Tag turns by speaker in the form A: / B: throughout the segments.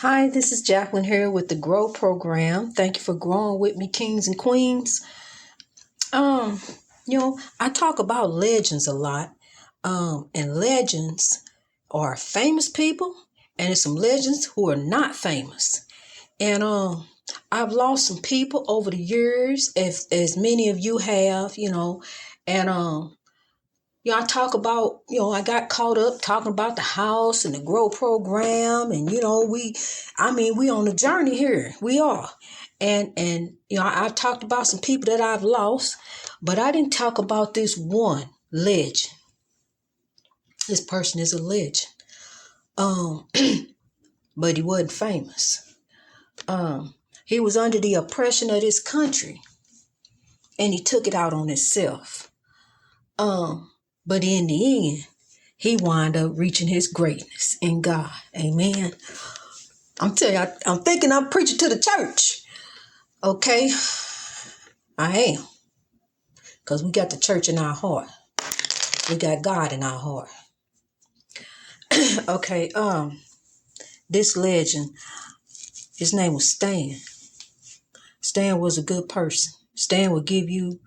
A: Hi, this is Jacqueline here with the GROW program. Thank you for growing with me, kings and queens. Um, I talk about legends a lot. And legends are famous people, and there's some legends who are not famous. And I've lost some people over the years, as many of you have, and I talk about, I got caught up talking about the house and the GROW program. And, we on a journey here. We are. And I've talked about some people that I've lost, but I didn't talk about this one legend. This person is a legend. But he wasn't famous. He was under the oppression of this country, and he took it out on himself. But in the end, he wound up reaching his greatness in God. Amen. I'm telling you, I'm thinking I'm preaching to the church. Okay? I am. Because we got the church in our heart. We got God in our heart. Okay, this legend, his name was Stan. Stan was a good person. Stan would give you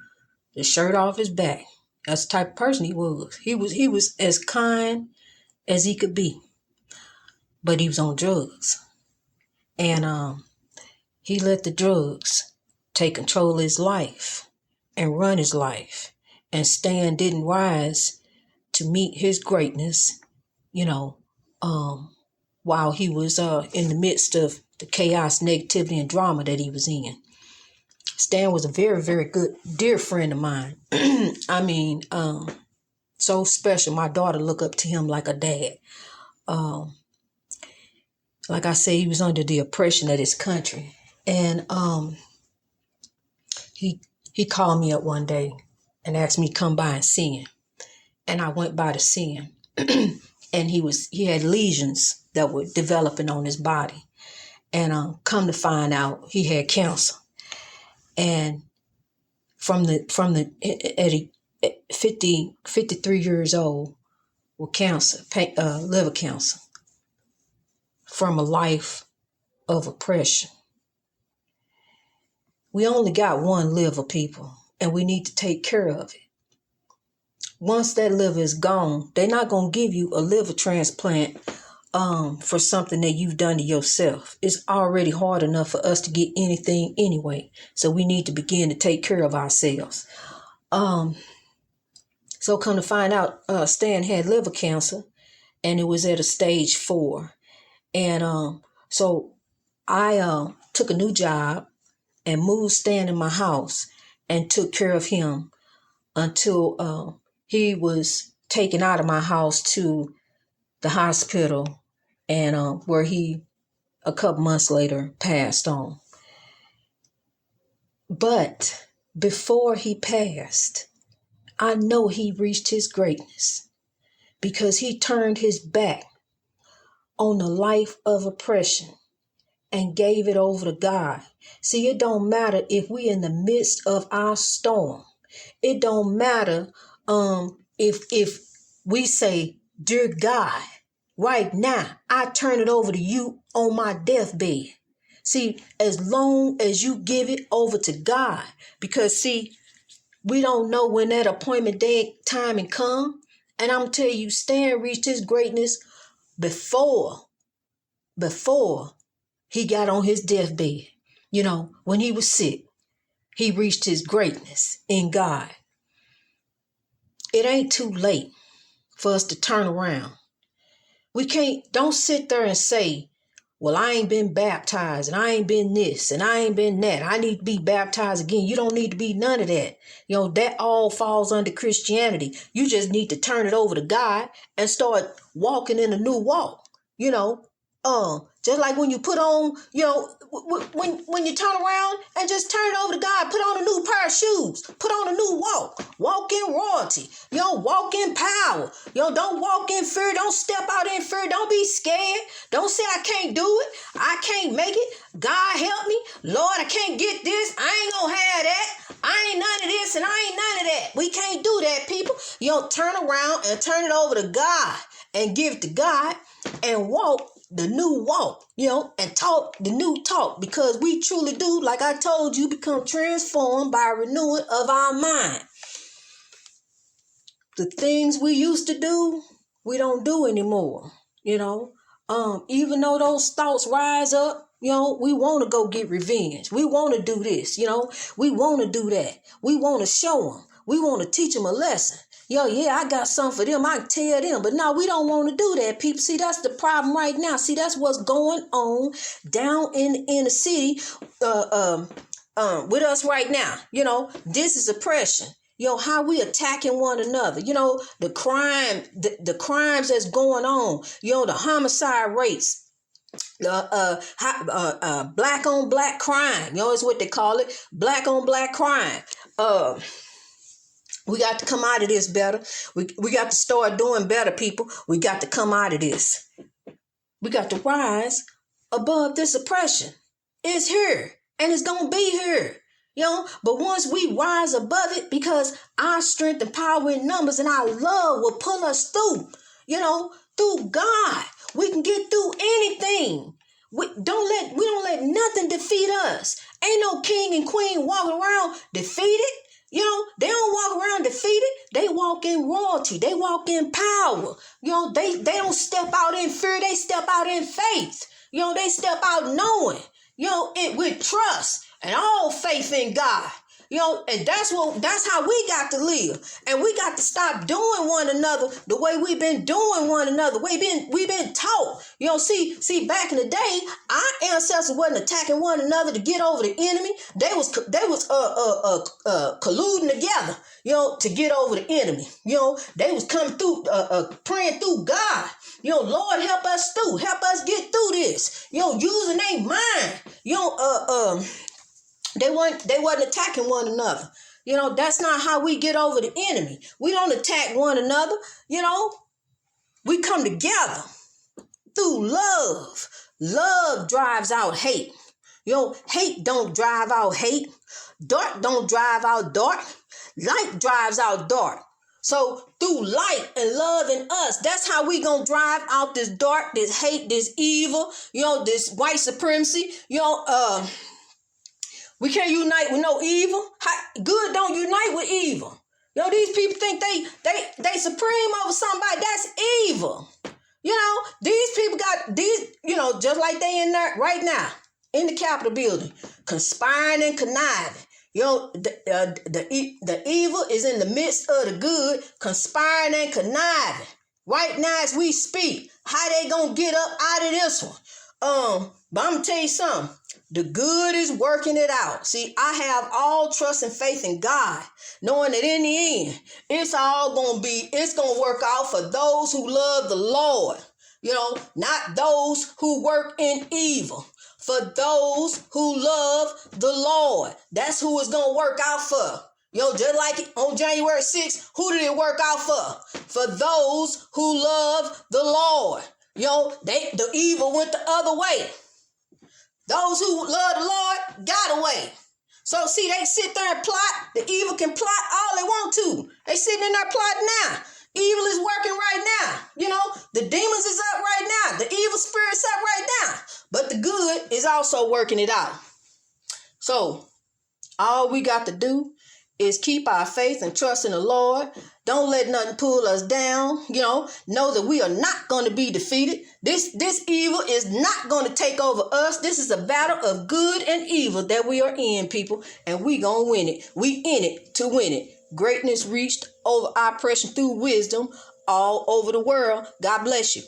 A: the shirt off his back. That's the type of person he was. He was as kind as he could be. But he was on drugs. And he let the drugs take control of his life and run his life. And Stan didn't rise to meet his greatness, while he was in the midst of the chaos, negativity, and drama that he was in. Stan was a very, very good, dear friend of mine. So special. My daughter looked up to him like a dad. Like I say, he was under the oppression of this country. And he called me up one day and asked me to come by and see him. And I went by to see him. And he had lesions that were developing on his body. And come to find out, he had cancer. And at 53 years old with cancer, liver cancer, from a life of oppression. We only got one liver, people, and we need to take care of it. Once that liver is gone, they're not going to give you a liver transplant for something that you've done to yourself. It's already hard enough for us to get anything anyway. So we need to begin to take care of ourselves. So come to find out, Stan had liver cancer, and it was at a stage 4. And so I took a new job and moved Stan in my house and took care of him until he was taken out of my house to the hospital, and where he, a couple months later, passed on. But before he passed, I know he reached his greatness because he turned his back on the life of oppression and gave it over to God. See, it don't matter if we in the midst of our storm. It don't matter if we say, dear God, right now, I turn it over to you on my deathbed. See, as long as you give it over to God, because see, we don't know when that appointment day, time and come. And I'm tell you, Stan reached his greatness before he got on his deathbed. When he was sick, he reached his greatness in God. It ain't too late for us to turn around. Don't sit there and say, well, I ain't been baptized and I ain't been this and I ain't been that. I need to be baptized again. You don't need to be none of that. That all falls under Christianity. You just need to turn it over to God and start walking in a new walk. Just like when you put on, when you turn around and just turn it over to God, put on a new pair of shoes, put on a new walk in royalty, walk in power, don't walk in fear, don't step out in fear, don't be scared, don't say I can't do it, I can't make it, God help me, Lord, I can't get this, I ain't gonna have that, I ain't none of this and I ain't none of that. We can't do that, people. Turn around and turn it over to God and give it to God and walk the new walk, and talk the new talk, because we truly do, like I told you, become transformed by renewing of our mind. The things we used to do, we don't do anymore, even though those thoughts rise up, we want to go get revenge. We want to do this, we want to do that. We want to show them. We want to teach them a lesson. Yeah, I got something for them. I can tell them. But no, we don't want to do that, people. See, that's the problem right now. See, that's what's going on down in the inner city with us right now. This is oppression. How we attacking one another. The crimes that's going on. The homicide rates. Black on black crime. Is what they call it. Black on black crime. We got to come out of this better. We got to start doing better, people. We got to come out of this. We got to rise above this oppression. It's here, and it's going to be here. But once we rise above it, because our strength and power in numbers and our love will pull us through, through God, we can get through anything. We don't let nothing defeat us. Ain't no king and queen walking around defeated. They don't walk around defeated. They walk in royalty. They walk in power. They don't step out in fear. They step out in faith. They step out knowing, it with trust and all faith in God. And that's how we got to live. And we got to stop doing one another the way we've been doing one another. We've been taught. See, back in the day, our ancestors wasn't attacking one another to get over the enemy. They was colluding together, to get over the enemy. They was coming through, praying through God. Lord, help us through. Help us get through this. Using their mind. They wasn't attacking one another. That's not how we get over the enemy. We don't attack one another. We come together through love. Love drives out hate. Hate don't drive out hate. Dark don't drive out dark. Light drives out dark. So through light and love in us, that's how we gonna drive out this dark, this hate, this evil, this white supremacy, we can't unite with no evil. Good don't unite with evil. These people think they supreme over somebody. That's evil. These people got these, just like they in there right now in the Capitol building, conspiring and conniving. The evil is in the midst of the good, conspiring and conniving. Right now as we speak, how they gonna get up out of this one? But I'm gonna tell you something. The good is working it out. See, I have all trust and faith in God, knowing that in the end, it's gonna work out for those who love the Lord, not those who work in evil. For those who love the Lord, that's who it's gonna work out for. Just like on January 6th, who did it work out for? For those who love the Lord. The evil went the other way. Those who love the Lord got away. So see, they sit there and plot. The evil can plot all they want to. They sitting in there plotting now. Evil is working right now. The demons is up right now. The evil spirit's up right now. But the good is also working it out. So all we got to do is keep our faith and trust in the Lord. Don't let nothing pull us down. Know that we are not going to be defeated. This evil is not going to take over us. This is a battle of good and evil that we are in, people. And we going to win it. We in it to win it. Greatness reached over oppression through wisdom all over the world. God bless you.